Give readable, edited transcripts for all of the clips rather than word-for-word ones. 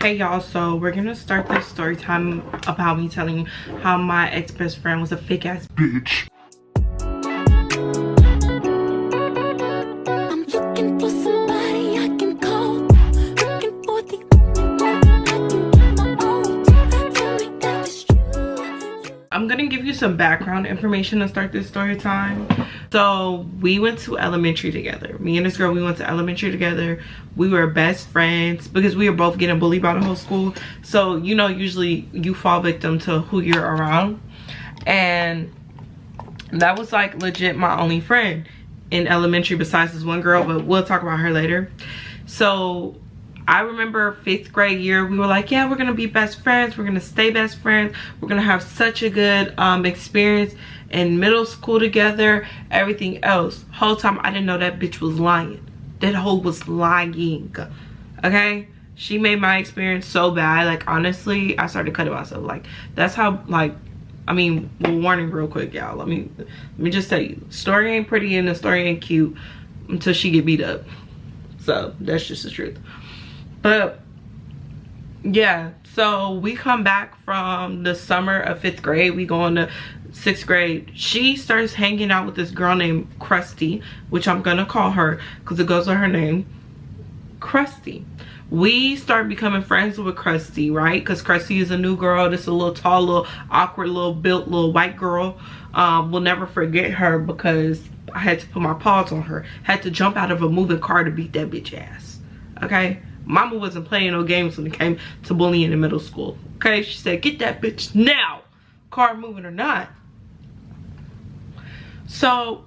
Hey y'all, so we're gonna start this story time about me telling you how my ex-best friend was a fake ass bitch. I'm looking for somebody I can call. Looking for the only one I can give my all to. Tell me that it's true. I'm gonna give you some background information to start this story time. So we went to elementary together. Me and this girl, we went to elementary together. We were best friends because we were both getting bullied by the whole school. So, you know, usually you fall victim to who you're around. And that was like legit my only friend in elementary besides this one girl, but we'll talk about her later. So I remember 5th grade year, we were like, yeah, we're gonna be best friends. We're gonna stay best friends. We're gonna have such a good experience in middle school together, everything else. Whole time I didn't know that bitch was lying. That hoe was lying, okay? She made my experience so bad. Like, honestly, I started cutting myself. Like, that's how, like, I mean, warning real quick, y'all. Let me just tell you, story ain't pretty and the story ain't cute until she get beat up. So that's just the truth. But yeah, so we come back from the summer of 5th grade. We go into 6th grade. She starts hanging out with this girl named Krusty, which I'm gonna call her because it goes with her name, Krusty. We start becoming friends with Krusty, right? Because Krusty is a new girl. This is a little tall, little awkward, little built, little white girl. We'll never forget her because I had to put my paws on her. Had to jump out of a moving car to beat that bitch ass. Okay? Mama wasn't playing no games when it came to bullying in middle school. Okay? She said, get that bitch now. Car moving or not. So,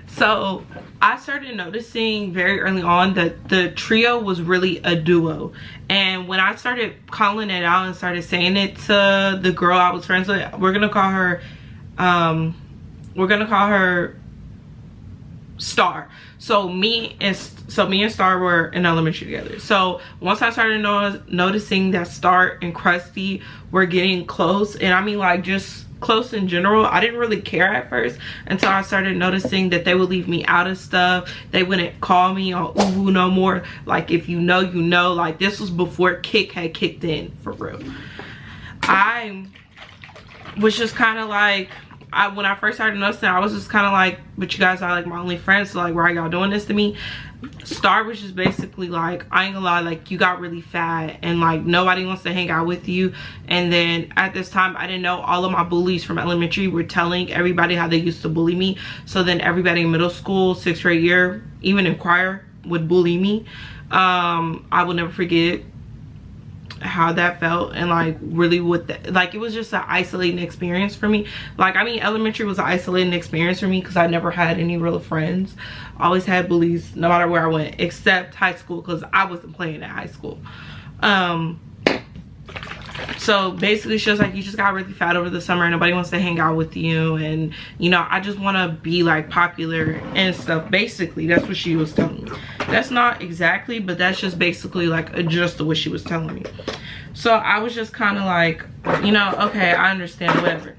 so I started noticing very early on that the trio was really a duo. And when I started calling it out and started saying it to the girl I was friends with, we're gonna call her Star. So me and Star were in elementary together. So once I started noticing that Star and Krusty were getting close, and I mean like just close in general, I didn't really care at first until I started noticing that they would leave me out of stuff. They wouldn't call me on Uwu no more. Like, if you know, you know. Like, this was before Kick had kicked in, for real. I was just kind of like, when I first started noticing, I was just kind of like, but you guys are like my only friends, so like, why are y'all doing this to me? Star was just basically like, I ain't gonna lie, like, you got really fat and like nobody wants to hang out with you. And then at this time, I didn't know all of my bullies from elementary were telling everybody how they used to bully me. So then everybody in middle school, 6th grade year, even in choir, would bully me. I will never forget how that felt, and like really what that, like, it was just an isolating experience for me. Like, I mean, elementary was an isolating experience for me because I never had any real friends. I always had bullies no matter where I went, except high school because I wasn't playing at high school. So basically she was like, you just got really fat over the summer, nobody wants to hang out with you, and you know, I just want to be like popular and stuff. Basically that's what she was telling me. That's not exactly, but that's just basically like a gist of what she was telling me. So I was just kind of like, you know, okay, I understand, whatever.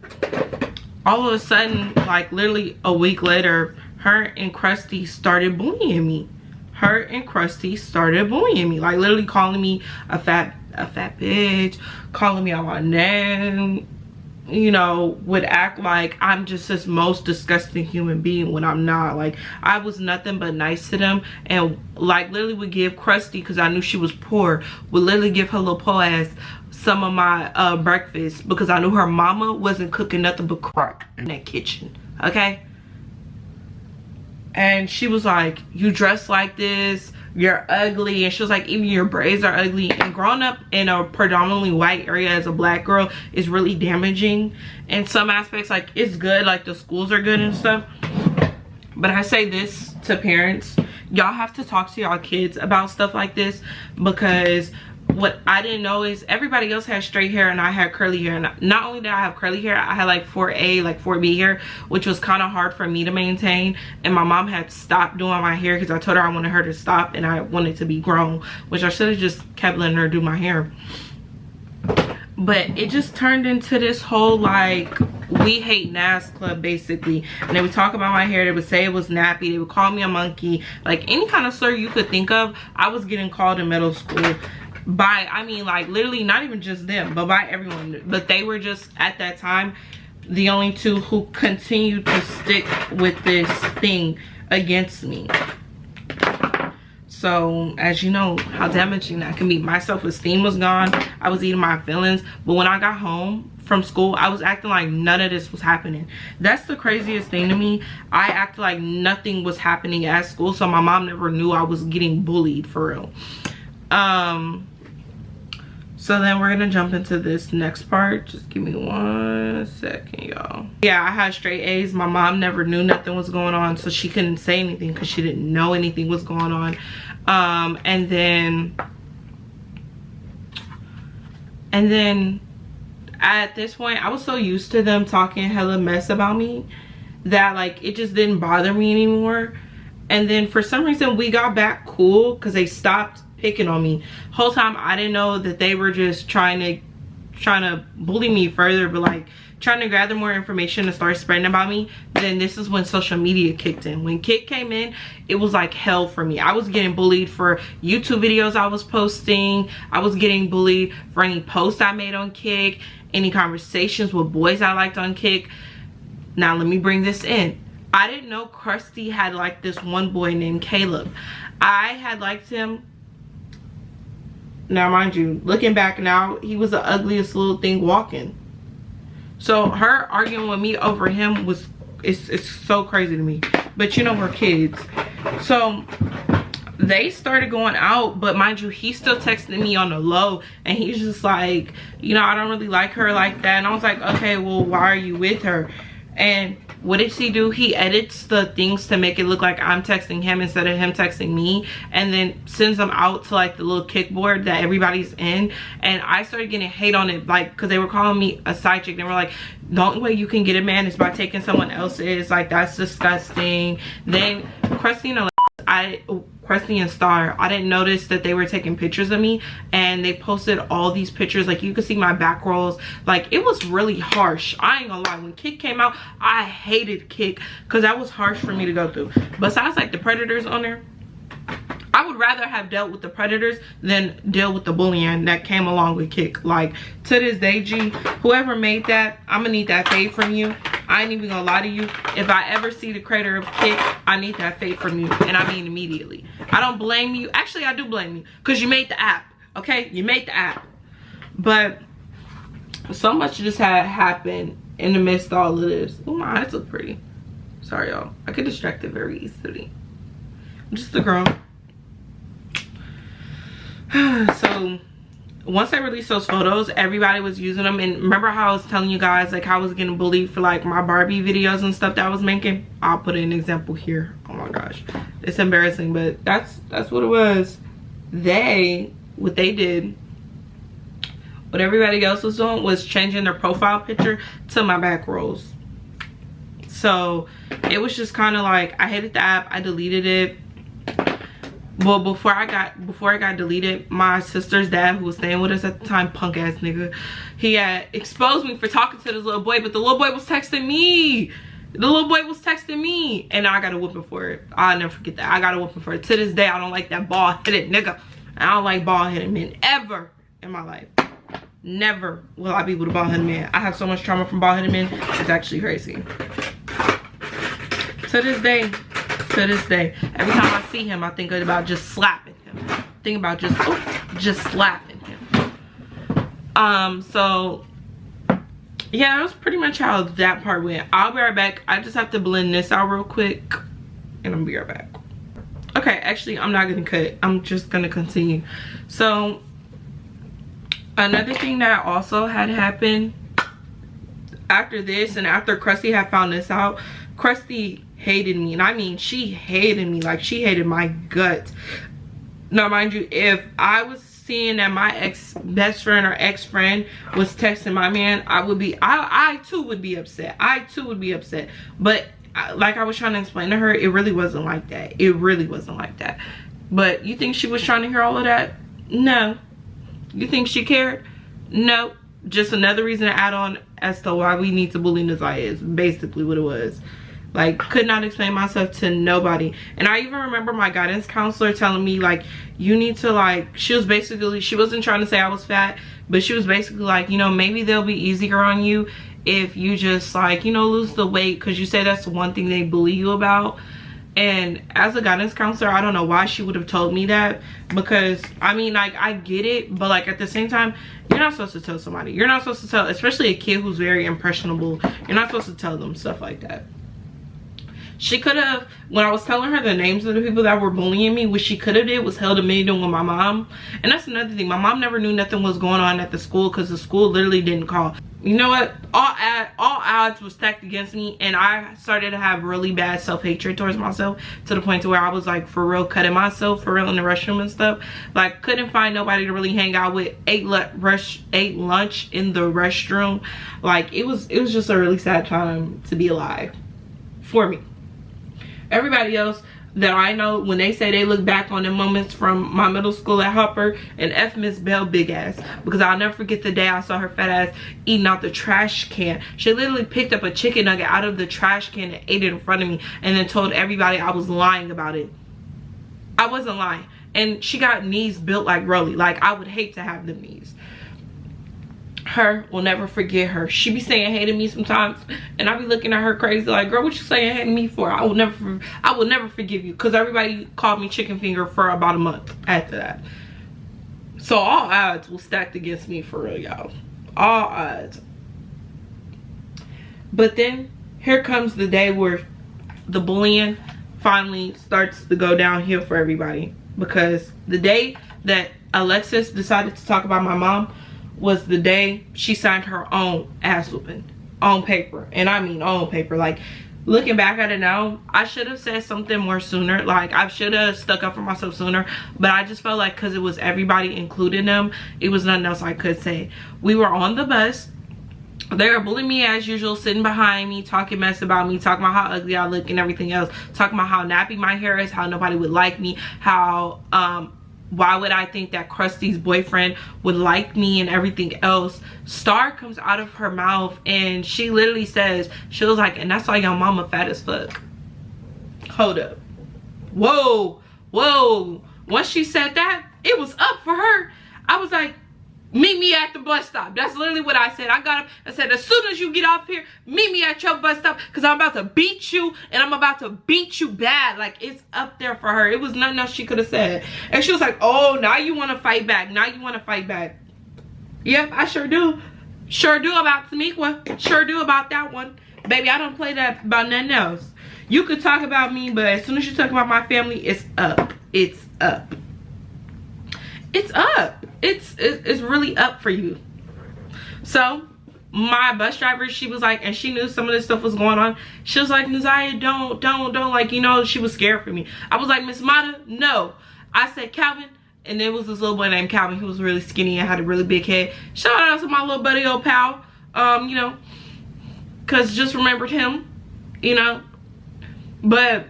All of a sudden, like literally a week later, her and Krusty started bullying me. Her and Krusty started bullying me, like literally calling me a fat bitch, calling me out my name, you know, would act like I'm just this most disgusting human being when I'm not. Like, I was nothing but nice to them, and like literally would give Krusty, because I knew she was poor, would literally give her little po ass some of my breakfast because I knew her mama wasn't cooking nothing but crack in that kitchen, okay? And she was like, you dress like this, you're ugly. And she was like, even your braids are ugly. And growing up in a predominantly white area as a black girl is really damaging in some aspects. Like, it's good, like the schools are good and stuff, but I say this to parents, y'all have to talk to y'all kids about stuff like this, because what I didn't know is everybody else had straight hair and I had curly hair. And not only did I have curly hair, I had like 4A, like 4B hair, which was kind of hard for me to maintain. And my mom had stopped doing my hair because I told her I wanted her to stop and I wanted to be grown, which I should have just kept letting her do my hair. But it just turned into this whole like we hate Nas club basically. And they would talk about my hair, they would say it was nappy, they would call me a monkey, like any kind of slur you could think of I was getting called in middle school. by, I mean, like literally not even just them, but by everyone. But they were just at that time the only two who continued to stick with this thing against me. So as you know how damaging that can be. My self-esteem was gone. I was eating my feelings. But when I got home from school, I was acting like none of this was happening. That's the craziest thing to me. I acted like nothing was happening at school, so my mom never knew I was getting bullied, for real. So then we're gonna jump into this next part. Just give me 1 second, y'all. Yeah, I had straight A's. My mom never knew nothing was going on, so she couldn't say anything because she didn't know anything was going on. And then at this point, I was so used to them talking hella mess about me that like it just didn't bother me anymore. And then for some reason we got back cool because they stopped picking on me. Whole time I didn't know that they were just trying to bully me further, but like trying to gather more information and start spreading about me. Then this is when social media kicked in. When Kik came in, it was like hell for me. I was getting bullied for YouTube videos I was posting. I was getting bullied for any posts I made on Kik, any conversations with boys I liked on Kik. Now let me bring this in. I didn't know Krusty had like this one boy named Caleb. I had liked him. Now mind you, looking back now, he was the ugliest little thing walking. So her arguing with me over him was, it's so crazy to me. But you know, we're kids. So they started going out, but mind you, he's still texting me on the low, and he's just like, you know, I don't really like her like that. And I was like, okay, well, why are you with her? And what does he do? He edits the things to make it look like I'm texting him instead of him texting me, and then sends them out to like the little kickboard that everybody's in. And I started getting hate on it, like, because they were calling me a side chick. They were like, the only way you can get a man is by taking someone else's, like, that's disgusting. Then Krusty and Star, I didn't notice that they were taking pictures of me, and they posted all these pictures. Like, you could see my back rolls. Like, it was really harsh. I ain't gonna lie, when Kik came out, I hated Kik because that was harsh for me to go through. Besides like the predators on there, I would rather have dealt with the predators than deal with the bullying that came along with Kik. Like, to this day, G, whoever made that, I'm gonna need that fade from you. I ain't even gonna lie to you. If I ever see the creator of Kik, I need that fade from you, and I mean immediately. I don't blame you. Actually, I do blame you because you made the app. Okay, you made the app. But so much just had happened in the midst of all of this. Oh, my eyes look pretty. Sorry, y'all. I get distracted very easily. I'm just a girl. So once I released those photos, everybody was using them. And remember how I was telling you guys like how I was getting bullied for like my Barbie videos and stuff that I was making? I'll put an example here. Oh my gosh, it's embarrassing, but that's what it was. What they did, what everybody else was doing was changing their profile picture to my back rolls. So it was just kind of like, I hated the app. I deleted it. Well, before I got deleted, my sister's dad, who was staying with us at the time, punk ass nigga, he had exposed me for talking to this little boy, but the little boy was texting me. The little boy was texting me, and I got a whooping for it. I'll never forget that. I got a whooping for it. To this day, I don't like that bald-headed nigga. I don't like bald-headed men ever in my life. Never will I be with a bald-headed man. I have so much trauma from bald-headed men. It's actually crazy. To this day, every time I see him, I think about just slapping him. Think about just slapping him. So yeah, that was pretty much how that part went. I'll be right back. I just have to blend this out real quick, and I'm gonna be right back. Okay, actually, I'm not gonna cut. I'm just gonna continue. So another thing that also had happened after this, and after Krusty had found this out, Krusty hated me. And I mean, she hated me. Like, she hated my guts. Now mind you, if I was seeing that my best friend or ex-friend was texting my man, I too would be upset. But like I was trying to explain to her, it really wasn't like that. It really wasn't like that. But you think she was trying to hear all of that? No. You think she cared? No. Just another reason to add on as to why we need to bully Nazaya is basically what it was. Like, could not explain myself to nobody. And I even remember my guidance counselor telling me, like, you need to, like, she was basically, she wasn't trying to say I was fat, but she was basically like, you know, maybe they'll be easier on you if you just, like, you know, lose the weight, because you say that's the one thing they bully you about. And as a guidance counselor, I don't know why she would have told me that, because I mean, like, I get it, but like at the same time, you're not supposed to tell somebody. You're not supposed to tell, especially a kid who's very impressionable, you're not supposed to tell them stuff like that. She could have, when I was telling her the names of the people that were bullying me, what she could have did was held a meeting with my mom. And that's another thing, my mom never knew nothing was going on at the school, because the school literally didn't call. You know what, all odds were stacked against me, and I started to have really bad self-hatred towards myself, to the point to where I was like, for real, cutting myself for real in the restroom and stuff. Like, couldn't find nobody to really hang out with, ate lunch in the restroom. Like, it was just a really sad time to be alive for me. Everybody else that I know, when they say they look back on the moments from my middle school at Hopper, and F Miss Bell big ass, because I'll never forget the day I saw her fat ass eating out the trash can. She literally picked up a chicken nugget out of the trash can and ate it in front of me, and then told everybody I was lying about it. I wasn't lying. And she got knees built like Rolly. Like, I would hate to have them knees. Her will never forget her. She be saying hey to me sometimes, and I be looking at her crazy like, girl, what you saying hey to me for? I will never forgive you, because everybody called me chicken finger for about a month after that. So all odds will stacked against me for real, y'all. All odds. But then here comes the day where the bullying finally starts to go downhill for everybody, because the day that Alexis decided to talk about my mom was the day she signed her own ass whooping on paper. And I mean on paper. Like, looking back at it now, I should have said something more sooner. Like, I should have stuck up for myself sooner, but I just felt like, because it was everybody, including them, it was nothing else I could say. We were on the bus. They were bullying me as usual, sitting behind me, talking mess about me, talking about how ugly I look and everything else, talking about how nappy my hair is, how nobody would like me, how why would I think that Krusty's boyfriend would like me and everything else. Star comes out of her mouth and she literally says, she was like, and that's why your mama fat as fuck. Hold up. Whoa, whoa. Once she said that, it was up for her. I was like, meet me at the bus stop. That's literally what I said. I got up and said, as soon as you get off here, meet me at your bus stop, because I'm about to beat you, and I'm about to beat you bad. Like, it's up there for her. It was nothing else she could have said. And she was like, oh, now you want to fight back. Now you want to fight back. Yep, I sure do. Sure do about Tamikwa. Sure do about that one. Baby, I don't play that about nothing else. You could talk about me, but as soon as you talk about my family, it's up. It's up. It's up. It's really up for you. So my bus driver, she was like, and she knew some of this stuff was going on, she was like, Nasiah, don't, like, you know, she was scared for me. I was like, Miss Mata, no. I said, Calvin, and there was this little boy named Calvin. He was really skinny and had a really big head. Shout out to my little buddy old pal, you know, because just remembered him, you know. But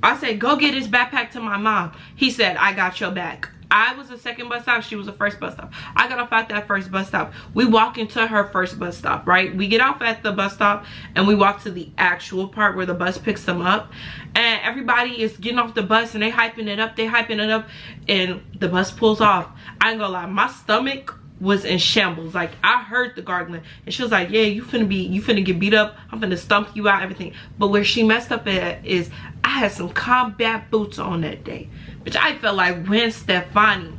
I said, go get his backpack to my mom. He said, I got your back. I was the second bus stop, she was the first bus stop. I got off at that first bus stop. We walk into her first bus stop, right? We get off at the bus stop and we walk to the actual part where the bus picks them up. And everybody is getting off the bus and they hyping it up, and the bus pulls off. I ain't gonna lie, my stomach was in shambles. Like, I heard the gargling, and she was like, yeah, you finna get beat up, I'm finna stomp you out, everything. But where she messed up at is, I had some combat boots on that day, which I felt like Gwen Stefani.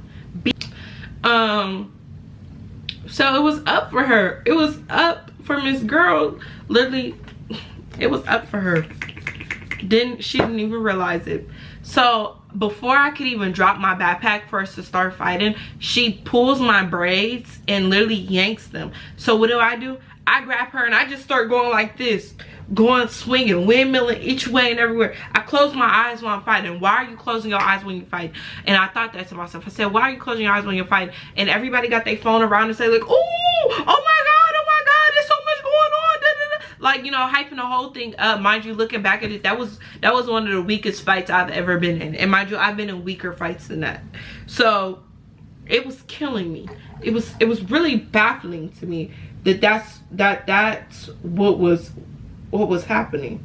So it was up for her. It was up for Miss Girl. Literally, it was up for her. She didn't even realize it. So before I could even drop my backpack for us to start fighting, she pulls my braids and literally yanks them. So what do? I grab her and I just start going like this, going swinging, windmilling each way and everywhere. I close my eyes while I'm fighting. Why are you closing your eyes when you fight? And I thought that to myself. I said, why are you closing your eyes when you're fighting? And everybody got their phone around and say like, oh my god, there's so much going on, da, da, da. Like, you know, hyping the whole thing up. Mind you, looking back at it, that was one of the weakest fights I've ever been in. And mind you, I've been in weaker fights than that. So it was killing me. It was really baffling to me that that's what was happening.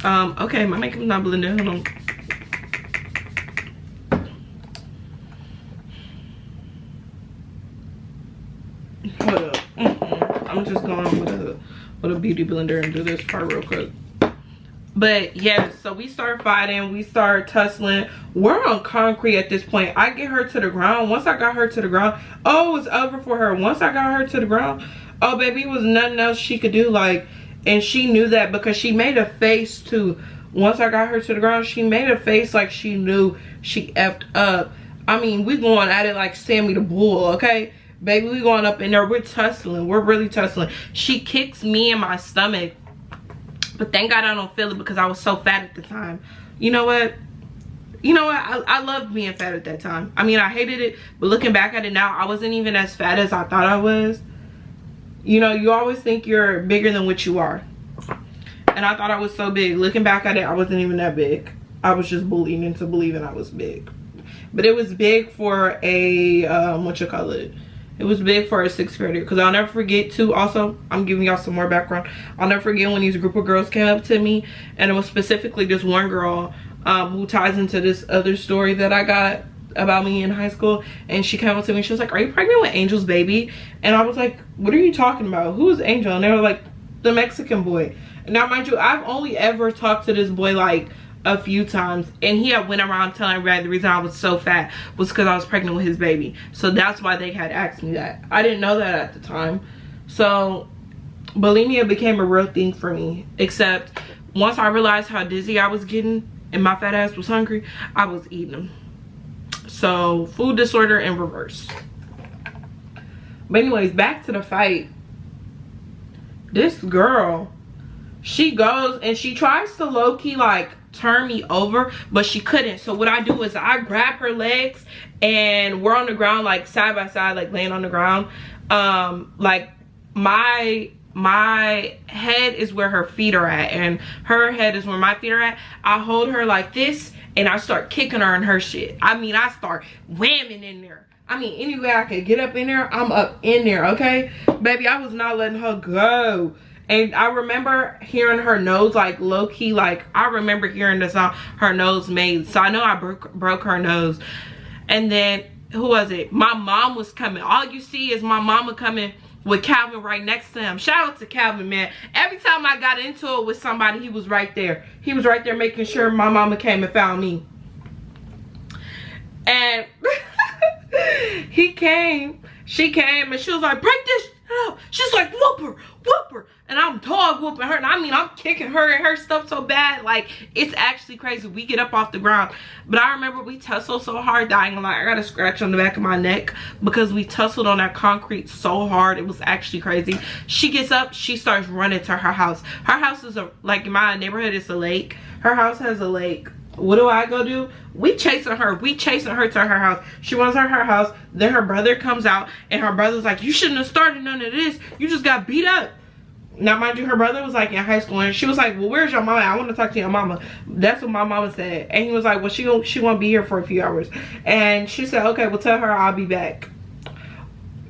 Okay, my makeup's not blended. Hold on. Hold up. I'm just going with a beauty blender and do this part real quick. But yeah, so we start fighting, we start tussling. We're on concrete at this point. I get her to the ground. Once I got her to the ground, oh, it was over for her. Once I got her to the ground, oh baby, it was nothing else she could do. Like, and she knew that because she made a face too. Once I got her to the ground, she made a face like she knew she effed up. I mean, we going at it like Sammy the Bull, okay? Baby, we going up in there, we're tussling. We're really tussling. She kicks me in my stomach. But thank God I don't feel it because I was so fat at the time. You know what? I loved being fat at that time. I mean, I hated it, but looking back at it now, I wasn't even as fat as I thought I was. You know, you always think you're bigger than what you are. And I thought I was so big. Looking back at it, I wasn't even that big. I was just bullied into believing I was big. But it was big for a, It was big for a 6th grader. Because I'll never forget too, also, I'm giving y'all some more background. I'll never forget when these group of girls came up to me. And it was specifically this one girl who ties into this other story that I got about me in high school. And she came up to me, she was like, "Are you pregnant with Angel's baby?" And I was like, "What are you talking about? Who is Angel?" And they were like, "The Mexican boy." Now mind you, I've only ever talked to this boy like a few times, and he had went around telling everybody the reason I was so fat was because I was pregnant with his baby. So that's why they had asked me that. I didn't know that at the time. So bulimia became a real thing for me, except once I realized how dizzy I was getting and my fat ass was hungry, I was eating them. So food disorder in reverse. But anyways, back to the fight. This girl, she goes and she tries to low-key like turn me over, but she couldn't. So what I do is I grab her legs and we're on the ground like side by side, like laying on the ground. Like my head is where her feet are at and her head is where my feet are at. I hold her like this and I start kicking her in her shit. I mean, I start whamming in there. I mean, any way I could get up in there, I'm up in there, okay? Baby, I was not letting her go. And I remember hearing her nose like low-key, like I remember hearing the sound her nose made. So I know I broke her nose. And then, who was it? My mom was coming. All you see is my mama coming with Calvin right next to him. Shout out to Calvin, man. Every time I got into it with somebody, he was right there. He was right there making sure my mama came and found me. And she came and she was like, "Break this up." She's like, "Whoop her, whoop her." And I'm dog whooping her. And I mean, I'm kicking her and her stuff so bad. Like, it's actually crazy. We get up off the ground. But I remember we tussled so hard that I ain't gonna lie, I got a scratch on the back of my neck because we tussled on that concrete so hard. It was actually crazy. She gets up, she starts running to her house. Her house is like in my neighborhood, it's a lake. Her house has a lake. What do I go do? We chasing her to her house. She runs to her house. Then her brother comes out and her brother's like, "You shouldn't have started none of this. You just got beat up." Now mind you, her brother was like in high school and she was like, "Well, where's your mama? I want to talk to your mama." That's what my mama said. And he was like, "Well, she won't be here for a few hours." And she said, "Okay, well, tell her I'll be back."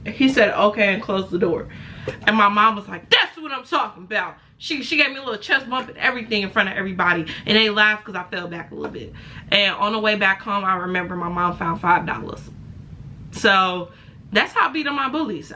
He said, "Okay," and closed the door. And my mom was like, "That's what I'm talking about." She gave me a little chest bump and everything in front of everybody. And they laughed because I fell back a little bit. And on the way back home, I remember my mom found $5. So that's how I beat on my bullies.